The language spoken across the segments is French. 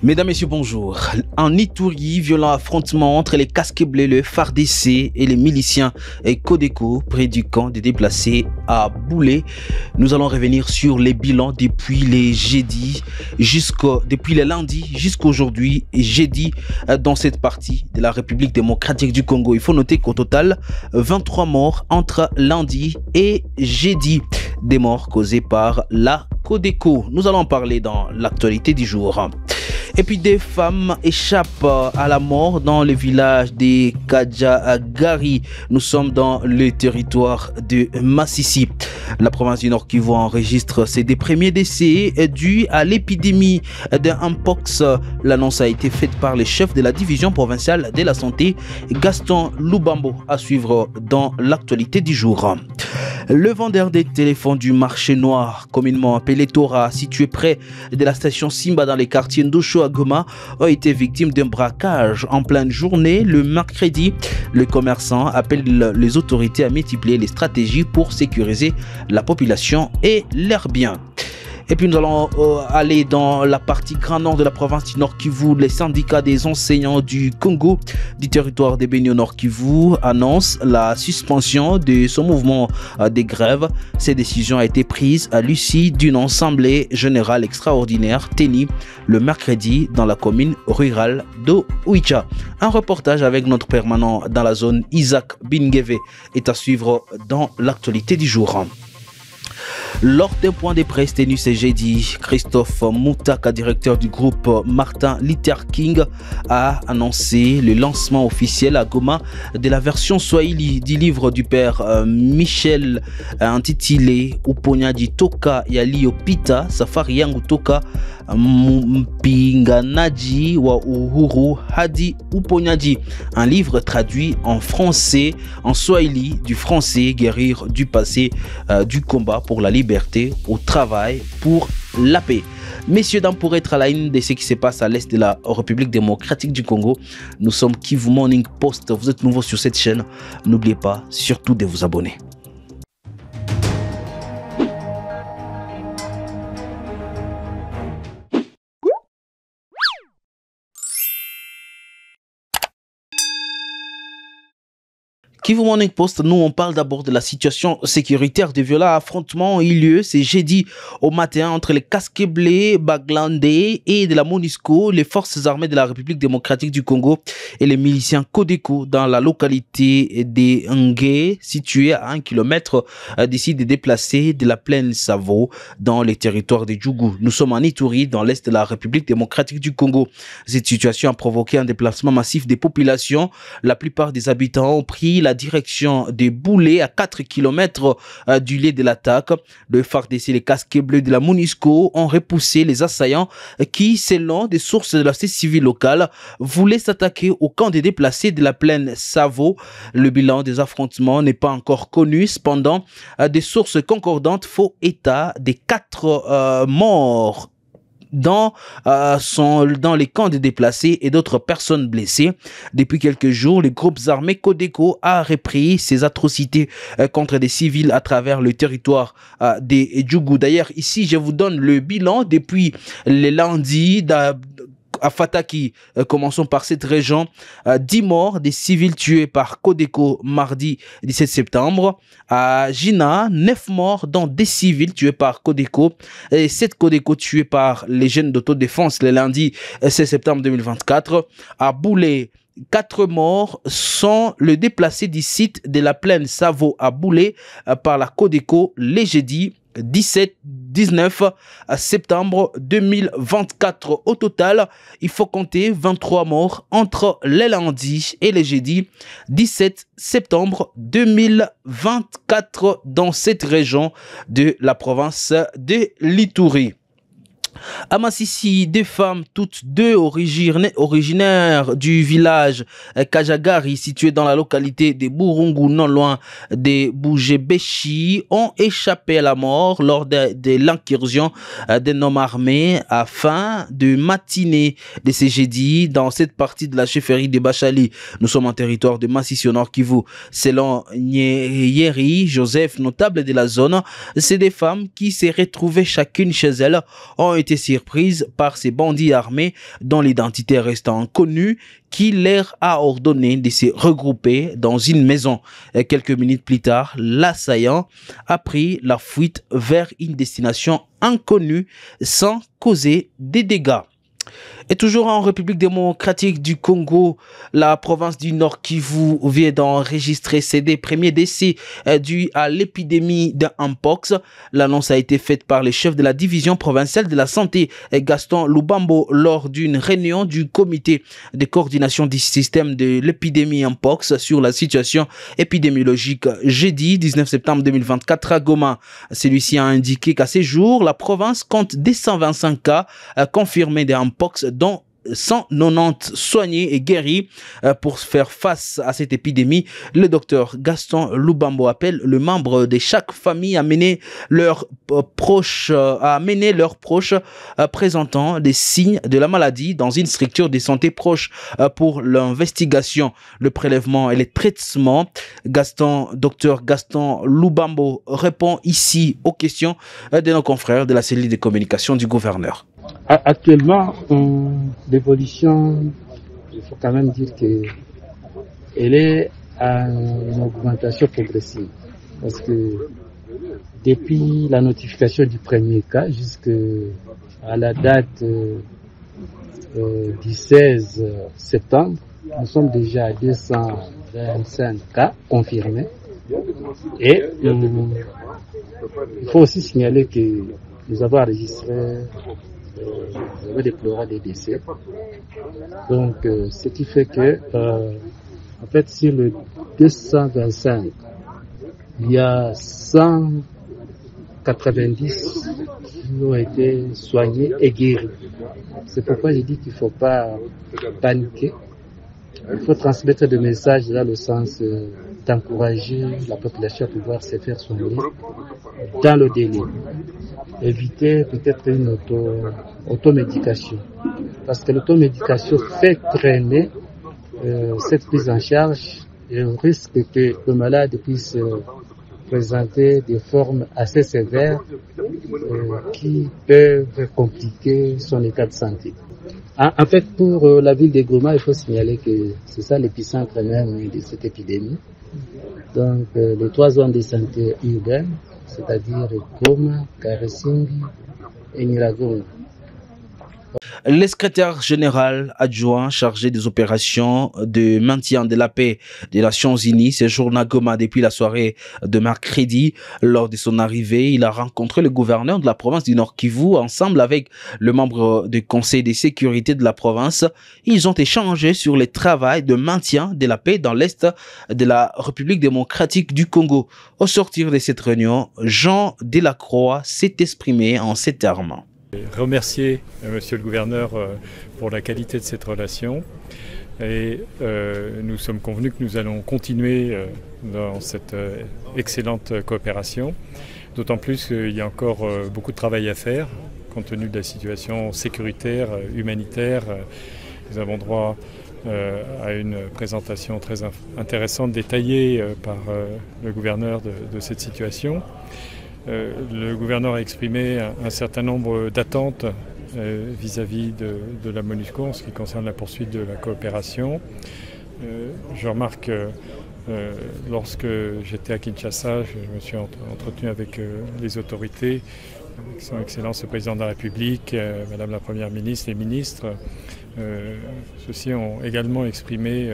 Mesdames, Messieurs, bonjour. En Ituri, violent affrontement entre les casques bleus, le FARDC et les miliciens Codeco près du camp des déplacés à Boulé. Nous allons revenir sur les bilans depuis les lundis jusqu'aujourd'hui et jeudi dans cette partie de la République démocratique du Congo. Il faut noter qu'au total, 23 morts entre lundi et jeudi. Des morts causées par la Codeco. Nous allons en parler dans l'actualité du jour. Et puis des femmes échappent à la mort dans le village de Kajagari. Nous sommes dans le territoire de Massissi. La province du Nord Kivu enregistre ses des premiers décès dus à l'épidémie d'un mpox. L'annonce a été faite par le chef de la division provinciale de la santé, Gaston Lubambo, à suivre dans l'actualité du jour. Le vendeur des téléphones du marché noir, communément appelé Tora, situé près de la station Simba dans les quartiers Ndosho à Goma, a été victime d'un braquage en pleine journée le mercredi. Le commerçant appelle les autorités à multiplier les stratégies pour sécuriser la population et leurs biens. Et puis nous allons aller dans la partie grand nord de la province du Nord Kivu. Les syndicats des enseignants du Congo, du territoire des Béni au Nord Kivu, annoncent la suspension de son mouvement des grèves. Cette décision a été prise à l'issue d'une assemblée générale extraordinaire tenue le mercredi dans la commune rurale d'Oicha. Un reportage avec notre permanent dans la zone, Isaac Bingeve, est à suivre dans l'actualité du jour. Lors d'un point de presse tenu ce jeudi, Christophe Moutaka, directeur du groupe Martin Luther King, a annoncé le lancement officiel à Goma de la version Swahili du livre du père Michel intitulé Uponyadi Toka Yaliyopita Safari Yangu Toka Mpinganaji wa Uhuru Hadi Uponyadi, un livre traduit en français, en Swahili du français, guérir du passé, du combat pour la liberté au travail pour la paix. Messieurs, dames, pour être à la une de ce qui se passe à l'est de la République démocratique du Congo, nous sommes Kivu Morning Post. Vous êtes nouveau sur cette chaîne, n'oubliez pas surtout de vous abonner. Kivu Morning Post, nous on parle d'abord de la situation sécuritaire. De violents affrontements ont eu lieu ce jeudi au matin entre les casques bleus baglandais et de la MONUSCO, les forces armées de la République démocratique du Congo et les miliciens Codeco dans la localité des Ngé, située à 1 km d'ici des déplacés de la plaine Savo dans les territoires de Djougou. Nous sommes en Ituri, dans l'est de la République démocratique du Congo. Cette situation a provoqué un déplacement massif des populations. La plupart des habitants ont pris la direction des Boulets à 4 km du lieu de l'attaque. Le FARDC et les casques bleus de la MONUSCO ont repoussé les assaillants qui, selon des sources de la société civile locale, voulaient s'attaquer au camp des déplacés de la plaine Savo. Le bilan des affrontements n'est pas encore connu. Cependant, des sources concordantes font état des 4 morts dans les camps de déplacés et d'autres personnes blessées. Depuis quelques jours, les groupes armés Codeco a repris ces atrocités contre des civils à travers le territoire des Djougou. D'ailleurs, ici, je vous donne le bilan depuis le lundi à Fataki. Commençons par cette région. 10 morts, des civils tués par Codeco mardi 17 septembre. À Jina, 9 morts, dont des civils tués par Codeco. Et 7 Codeco tués par les jeunes d'autodéfense le lundi 16 septembre 2024. À Boulé, 4 morts sont le déplacé du site de la plaine Savo à Boulé par la Codeco les jeudis 17-19 septembre 2024. Au total, il faut compter 23 morts entre les lundis et les jeudis 17 septembre 2024 dans cette région de la province de l'Ituri. À Massissi, deux femmes, toutes deux originaires du village Kajagari, situé dans la localité de Burungu, non loin de Boujebeshi, ont échappé à la mort lors de l'incursion d'un homme armé à fin de matinée de ce jeudi dans cette partie de la chefferie de Bachali. Nous sommes en territoire de Massissi au Nord Kivu. Selon Nyeri Joseph, notable de la zone, c'est des femmes qui s'est retrouvées chacune chez elles, ont été été surprises par ces bandits armés dont l'identité reste inconnue, qui leur a ordonné de se regrouper dans une maison. Quelques minutes plus tard, l'assaillant a pris la fuite vers une destination inconnue sans causer des dégâts. Et toujours en République démocratique du Congo, la province du Nord Kivu vient d'enregistrer ses premiers décès dus à l'épidémie de Mpox. L'annonce a été faite par le chef de la division provinciale de la santé, Gaston Lubambo, lors d'une réunion du comité de coordination du système de l'épidémie Mpox sur la situation épidémiologique jeudi 19 septembre 2024 à Goma. Celui-ci a indiqué qu'à ce jour, la province compte 225 cas confirmés de Mpox, dont 190 soignés et guéris. Pour faire face à cette épidémie, le docteur Gaston Lubambo appelle les membres de chaque famille à amener leurs proches présentant des signes de la maladie dans une structure de santé proche pour l'investigation, le prélèvement et le traitement. Docteur Gaston Lubambo répond ici aux questions de nos confrères de la cellule de communication du gouverneur. Actuellement, l'évolution, il faut quand même dire qu'elle est en augmentation progressive. Parce que depuis la notification du premier cas jusqu'à la date du 16 septembre, nous sommes déjà à 225 cas confirmés. Et il faut aussi signaler que nous avons enregistré nous avons déploré des décès. Donc, ce qui fait que, en fait, sur le 225, il y a 190 qui ont été soignés et guéris. C'est pourquoi j'ai dit qu'il ne faut pas paniquer. Il faut transmettre des messages dans le sens d'encourager la population à pouvoir se faire soigner dans le délai. Éviter peut-être une automédication. Parce que l'automédication fait traîner cette prise en charge et on risque que le malade puisse présenter des formes assez sévères qui peuvent compliquer son état de santé. En fait, pour la ville de Goma, il faut signaler que c'est ça l'épicentre même de cette épidémie. Donc, les 3 zones de santé urbaines, c'est-à-dire Goma, Karesingi et Nyiragongo. Le secrétaire général adjoint chargé des opérations de maintien de la paix des Nations Unies séjourne à Goma depuis la soirée de mercredi. Lors de son arrivée, il a rencontré le gouverneur de la province du Nord Kivu ensemble avec le membre du conseil de sécurité de la province. Ils ont échangé sur le travail de maintien de la paix dans l'est de la République démocratique du Congo. Au sortir de cette réunion, Jean Delacroix s'est exprimé en ces termes. Remercier Monsieur le Gouverneur pour la qualité de cette relation et nous sommes convenus que nous allons continuer dans cette excellente coopération, d'autant plus qu'il y a encore beaucoup de travail à faire compte tenu de la situation sécuritaire, humanitaire. Nous avons droit à une présentation très intéressante, détaillée par le gouverneur de cette situation. Le gouverneur a exprimé un certain nombre d'attentes vis-à-vis de la MONUSCO en ce qui concerne la poursuite de la coopération. Je remarque lorsque j'étais à Kinshasa, je me suis entretenu avec les autorités, avec son Excellence le Président de la République, Madame la Première ministre, les ministres. Ceux-ci ont également exprimé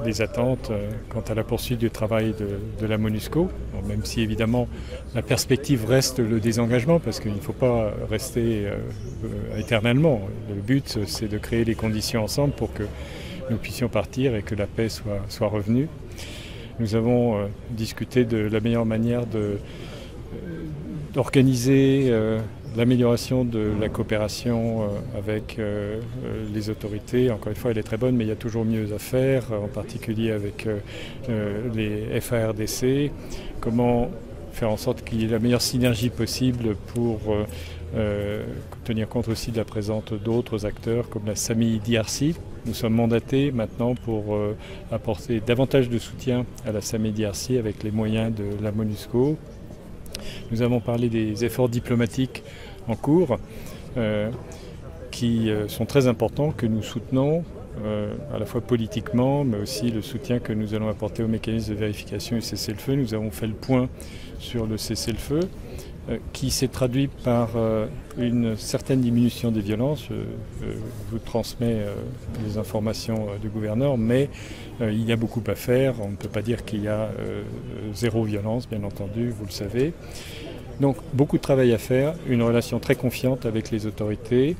des attentes quant à la poursuite du travail de la MONUSCO, même si évidemment la perspective reste le désengagement, parce qu'il ne faut pas rester éternellement. Le but, c'est de créer les conditions ensemble pour que nous puissions partir et que la paix soit revenue. Nous avons discuté de la meilleure manière d'organiser l'amélioration de la coopération avec les autorités. Encore une fois, elle est très bonne, mais il y a toujours mieux à faire, en particulier avec les FARDC. Comment faire en sorte qu'il y ait la meilleure synergie possible pour tenir compte aussi de la présence d'autres acteurs comme la SAMI DRC. Nous sommes mandatés maintenant pour apporter davantage de soutien à la SAMI DRC avec les moyens de la MONUSCO. Nous avons parlé des efforts diplomatiques en cours. qui sont très importants, que nous soutenons à la fois politiquement, mais aussi le soutien que nous allons apporter au mécanisme de vérification du cessez-le-feu. Nous avons fait le point sur le cessez-le-feu, qui s'est traduit par une certaine diminution des violences. Je vous transmets les informations du gouverneur, mais il y a beaucoup à faire. On ne peut pas dire qu'il y a zéro violence, bien entendu, vous le savez. Donc beaucoup de travail à faire, une relation très confiante avec les autorités,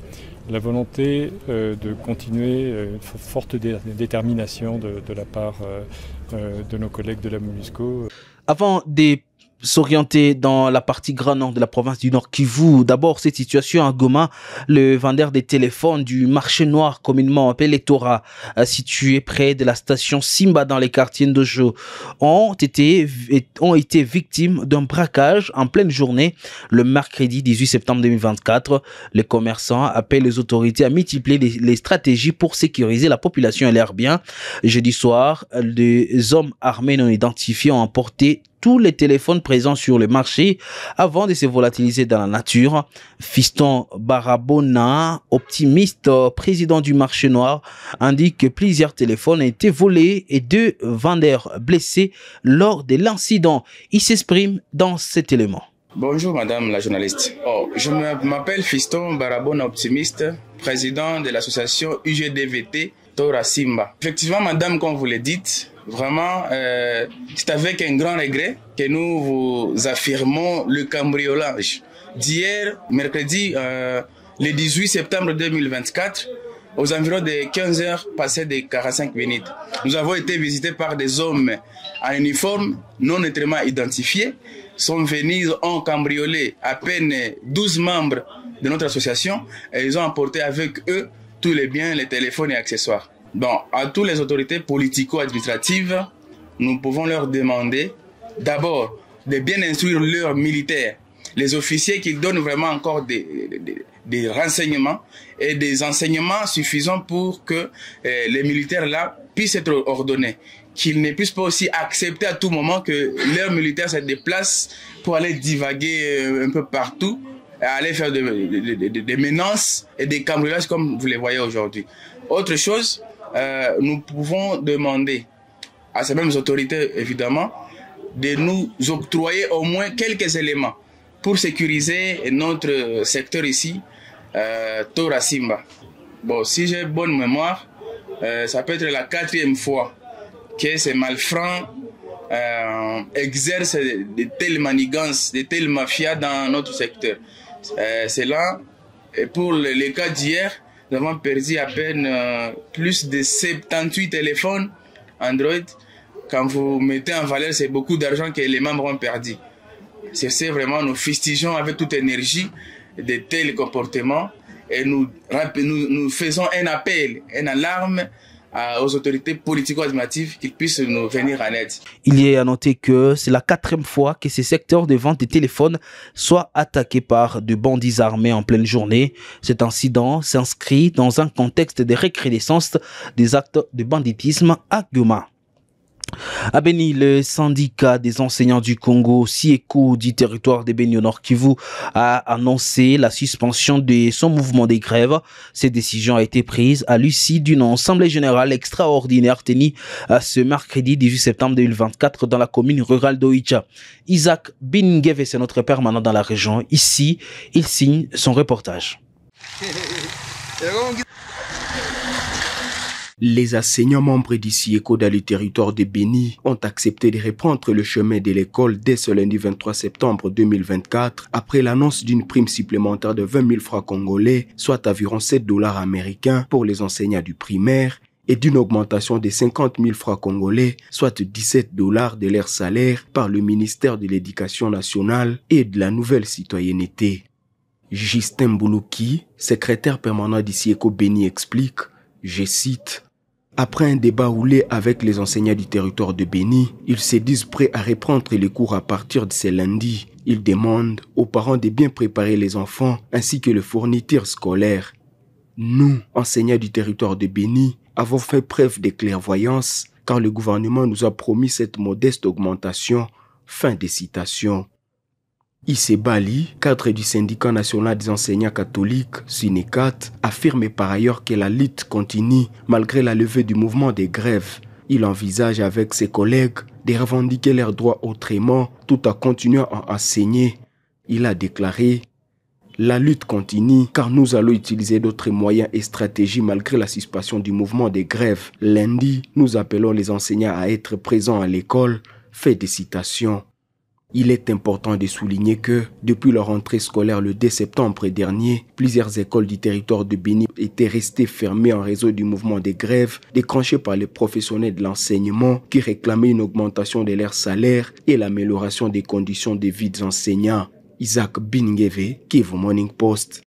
la volonté de continuer, une forte détermination de la part de nos collègues de la MONUSCO. Avant de s'orienter dans la partie grand nord de la province du Nord Kivu, d'abord cette situation à Goma, le vendeur des téléphones du marché noir communément appelé Tora, situé près de la station Simba dans les quartiers Ndojo, ont été victimes d'un braquage en pleine journée le mercredi 18 septembre 2024. Les commerçants appellent les autorités à multiplier les stratégies pour sécuriser la population et leurs biens. Jeudi soir, des hommes armés non identifiés ont emporté tous les téléphones présents sur le marché avant de se volatiliser dans la nature. Fiston Barabona, optimiste, président du marché noir, indique que plusieurs téléphones ont été volés et 2 vendeurs blessés lors de l'incident. Il s'exprime dans cet élément. Bonjour madame la journaliste. Je m'appelle Fiston Barabona, optimiste, président de l'association UGDVT Tora Simba. Effectivement madame, comme vous le dites, vraiment, c'est avec un grand regret que nous vous affirmons le cambriolage d'hier, mercredi, le 18 septembre 2024, aux environs de 15 heures passées de 45 minutes. Nous avons été visités par des hommes en uniforme, non nettement identifiés, sont venus, ont cambriolé à peine 12 membres de notre association et ils ont emporté avec eux tous les biens, les téléphones et accessoires. Donc, à toutes les autorités politico-administratives, nous pouvons leur demander d'abord de bien instruire leurs militaires, les officiers qui donnent vraiment encore des renseignements et des enseignements suffisants pour que les militaires là puissent être ordonnés. Qu'ils ne puissent pas aussi accepter à tout moment que leurs militaires se déplacent pour aller divaguer un peu partout, aller faire des menaces et des cambriolages comme vous les voyez aujourd'hui. Autre chose, nous pouvons demander à ces mêmes autorités, évidemment, de nous octroyer au moins quelques éléments pour sécuriser notre secteur ici, Tora Simba. Bon, si j'ai bonne mémoire, ça peut être la 4e fois que ces malfrats exercent de telles manigances, de telles mafias dans notre secteur. C'est là, et pour les cas d'hier, nous avons perdu à peine plus de 78 téléphones Android. Quand vous mettez en valeur, c'est beaucoup d'argent que les membres ont perdu. C'est vraiment, nous fustigeons avec toute énergie de tels comportements et nous faisons un appel, une alarme aux autorités politico-administratives qu'ils puissent nous venir en aide. Il est à noter que c'est la 4e fois que ces secteurs de vente de téléphones soient attaqués par de bandits armés en pleine journée. Cet incident s'inscrit dans un contexte de recrudescence des actes de banditisme à Goma. À Beni, le syndicat des enseignants du Congo, SIECO, du territoire de Beni au Nord Kivu, a annoncé la suspension de son mouvement des grèves. Cette décision a été prise à l'issue d'une assemblée générale extraordinaire tenue ce mercredi 18 septembre 2024 dans la commune rurale d'Oicha. Isaac Bingev, c'est notre permanent dans la région. Ici, il signe son reportage. Les enseignants membres du SIECO dans le territoire de Beni ont accepté de reprendre le chemin de l'école dès ce lundi 23 septembre 2024 après l'annonce d'une prime supplémentaire de 20 000 francs congolais, soit environ 7 $ américains pour les enseignants du primaire, et d'une augmentation de 50 000 francs congolais, soit 17 $ de leur salaire par le ministère de l'Éducation nationale et de la nouvelle citoyenneté. Justin Mboulouki, secrétaire permanent du SIECO Beni, explique, je cite, « Après un débat houlé avec les enseignants du territoire de Beni, ils se disent prêts à reprendre les cours à partir de ce lundi. Ils demandent aux parents de bien préparer les enfants ainsi que les fournitures scolaires. Nous, enseignants du territoire de Beni, avons fait preuve de clairvoyance car le gouvernement nous a promis cette modeste augmentation. » Fin de citation. Issé Bali, cadre du syndicat national des enseignants catholiques, SUNECAT, affirme par ailleurs que la lutte continue malgré la levée du mouvement des grèves. Il envisage avec ses collègues de revendiquer leurs droits autrement tout en continuant à enseigner. Il a déclaré « La lutte continue car nous allons utiliser d'autres moyens et stratégies malgré la suspension du mouvement des grèves. Lundi, nous appelons les enseignants à être présents à l'école. » Fait des citations. Il est important de souligner que, depuis leur rentrée scolaire le 2 septembre dernier, plusieurs écoles du territoire de Béni étaient restées fermées en raison du mouvement des grèves déclenché par les professionnels de l'enseignement qui réclamaient une augmentation de leur salaire et l'amélioration des conditions de vie des enseignants. Isaac Bingeve, Kivu Morning Post.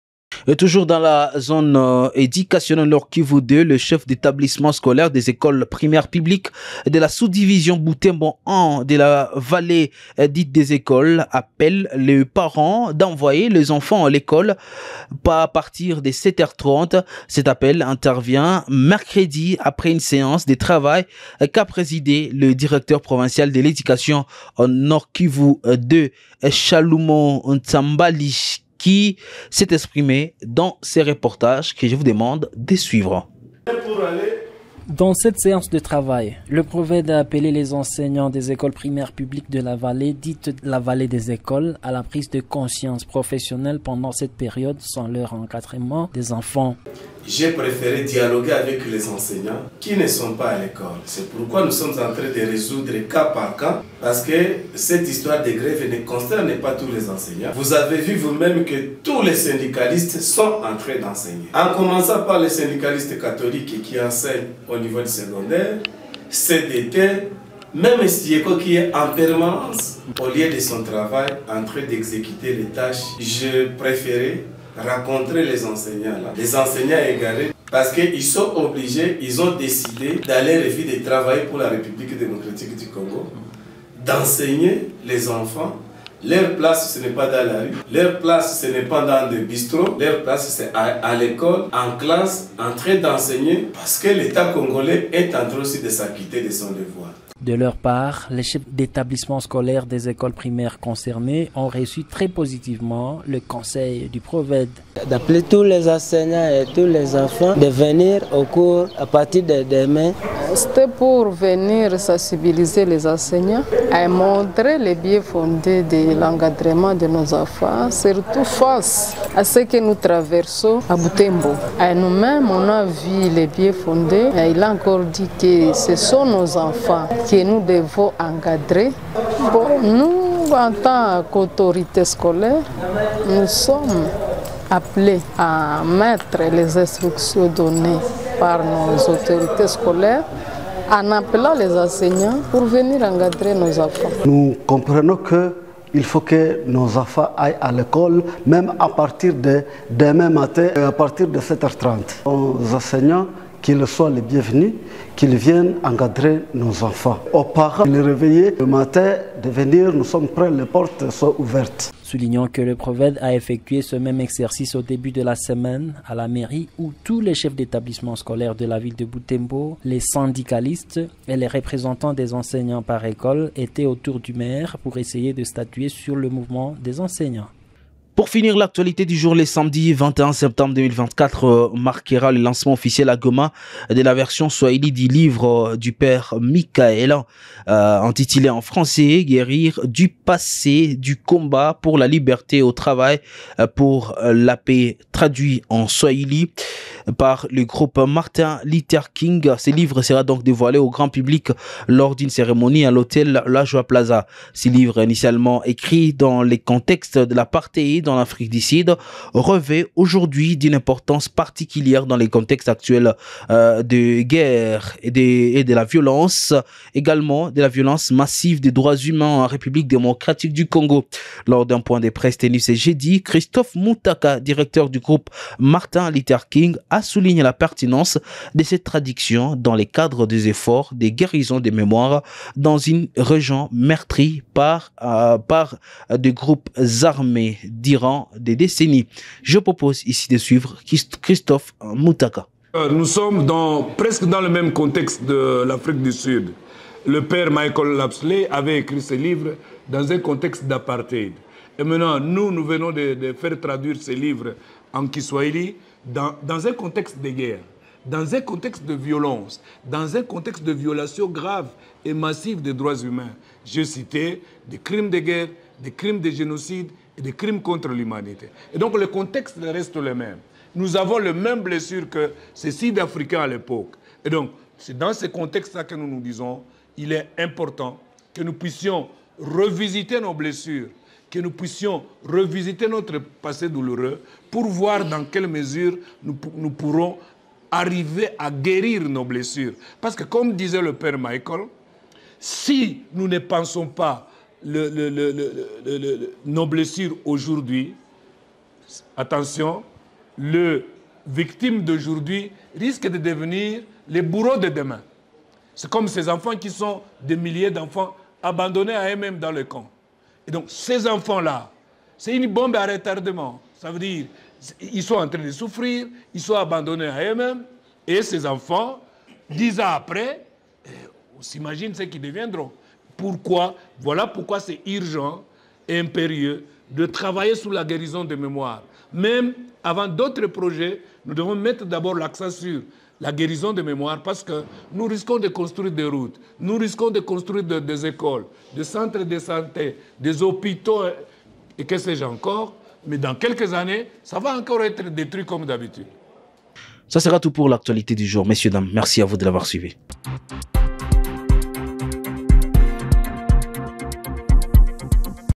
Et toujours dans la zone éducationnelle Nord Kivu 2, le chef d'établissement scolaire des écoles primaires publiques de la sous-division Butembo 1 de la vallée dite des écoles appelle les parents d'envoyer les enfants à l'école à partir de 7h30. Cet appel intervient mercredi après une séance de travail qu'a présidé le directeur provincial de l'éducation en Nord Kivu 2, Chalumo Ntsambali, qui s'est exprimé dans ces reportages que je vous demande de suivre. Dans cette séance de travail, le PROVED a appelé les enseignants des écoles primaires publiques de la vallée, dite la vallée des écoles, à la prise de conscience professionnelle pendant cette période sans leur encadrement des enfants. J'ai préféré dialoguer avec les enseignants qui ne sont pas à l'école. C'est pourquoi nous sommes en train de résoudre cas par cas, parce que cette histoire de grève ne concerne pas tous les enseignants. Vous avez vu vous-même que tous les syndicalistes sont en train d'enseigner. En commençant par les syndicalistes catholiques qui enseignent au niveau du secondaire, CDT, même Stieko qui est en permanence au lieu de son travail en train d'exécuter les tâches. Je préférais rencontrer les enseignants là, les enseignants égarés, parce qu'ils sont obligés, ils ont décidé d'aller refuser de travailler pour la République démocratique du Congo, d'enseigner les enfants. Leur place, ce n'est pas dans la rue, leur place, ce n'est pas dans des bistrots, leur place, c'est à l'école, en classe, en train d'enseigner, parce que l'État congolais est en train aussi de s'acquitter de son devoir. De leur part, les chefs d'établissement scolaire des écoles primaires concernées ont reçu très positivement le conseil du PROVED. D'appeler tous les enseignants et tous les enfants de venir au cours à partir de demain. C'était pour venir sensibiliser les enseignants et montrer les biais fondés de l'encadrement de nos enfants, surtout face à ce que nous traversons à Butembo. Et nous-mêmes, on a vu les biais fondés et il a encore dit que ce sont nos enfants que nous devons encadrer. Bon, nous, en tant qu'autorité scolaire, nous sommes appelés à mettre les instructions données par nos autorités scolaires en appelant les enseignants pour venir encadrer nos enfants. Nous comprenons qu'il faut que nos enfants aillent à l'école, même à partir de demain matin, à partir de 7h30. Aux enseignants, qu'ils soient les bienvenus, qu'ils viennent encadrer nos enfants. Aux parents, les réveiller le matin, de venir, nous sommes prêts, les portes sont ouvertes. Soulignons que le PROVED a effectué ce même exercice au début de la semaine à la mairie où tous les chefs d'établissement scolaire de la ville de Butembo, les syndicalistes et les représentants des enseignants par école étaient autour du maire pour essayer de statuer sur le mouvement des enseignants. Pour finir, l'actualité du jour, le samedi 21 septembre 2024 marquera le lancement officiel à Goma de la version Swahili du livre du père Michael, intitulé en français « Guérir du passé du combat pour la liberté au travail pour la paix », traduit en Swahili par le groupe Martin Luther King. Ce livre sera donc dévoilé au grand public lors d'une cérémonie à l'hôtel La Joie Plaza. Ce livre, initialement écrit dans les contextes de l'apartheid dans l'Afrique du Sud, revêt aujourd'hui d'une importance particulière dans les contextes actuels de guerre et de la violence, également de la violence massive des droits humains en République démocratique du Congo. Lors d'un point de presse tenu ce jeudi, Christophe Moutaka, directeur du groupe Martin Luther King, a souligné la pertinence de cette traduction dans le cadre des efforts de guérison des mémoires dans une région meurtrie par des groupes armés durant des décennies. Je propose ici de suivre Christophe Moutaka. Nous sommes presque dans le même contexte de l'Afrique du Sud. Le père Michael Lapsley avait écrit ce livre dans un contexte d'apartheid. Et maintenant, nous venons de faire traduire ces livres en Kiswahili dans un contexte de guerre, dans un contexte de violence, dans un contexte de violation grave et massive des droits humains. J'ai cité des crimes de guerre, des crimes de génocide et des crimes contre l'humanité. Et donc le contexte reste le même. Nous avons les mêmes blessures que ces Sud-Africains à l'époque. Et donc, c'est dans ce contexte-là que nous nous disons, il est important que nous puissions revisiter nos blessures, que nous puissions revisiter notre passé douloureux pour voir dans quelle mesure nous pourrons arriver à guérir nos blessures. Parce que comme disait le père Michael, si nous ne pensons pas nos blessures aujourd'hui, attention, les victimes d'aujourd'hui risquent de devenir les bourreaux de demain. C'est comme ces enfants qui sont des milliers d'enfants abandonnés à eux-mêmes dans le camp. Et donc ces enfants-là, c'est une bombe à retardement. Ça veut dire ils sont en train de souffrir, ils sont abandonnés à eux-mêmes, et ces enfants, 10 ans après, on s'imagine ce qu'ils deviendront. Pourquoi? Voilà pourquoi c'est urgent et impérieux de travailler sur la guérison de mémoire. Même avant d'autres projets, nous devons mettre d'abord l'accent sur la guérison de mémoire parce que nous risquons de construire des routes, nous risquons de construire des écoles, des centres de santé, des hôpitaux et que sais-je encore. Mais dans quelques années, ça va encore être détruit comme d'habitude. Ça sera tout pour l'actualité du jour. Messieurs, dames, merci à vous de l'avoir suivi.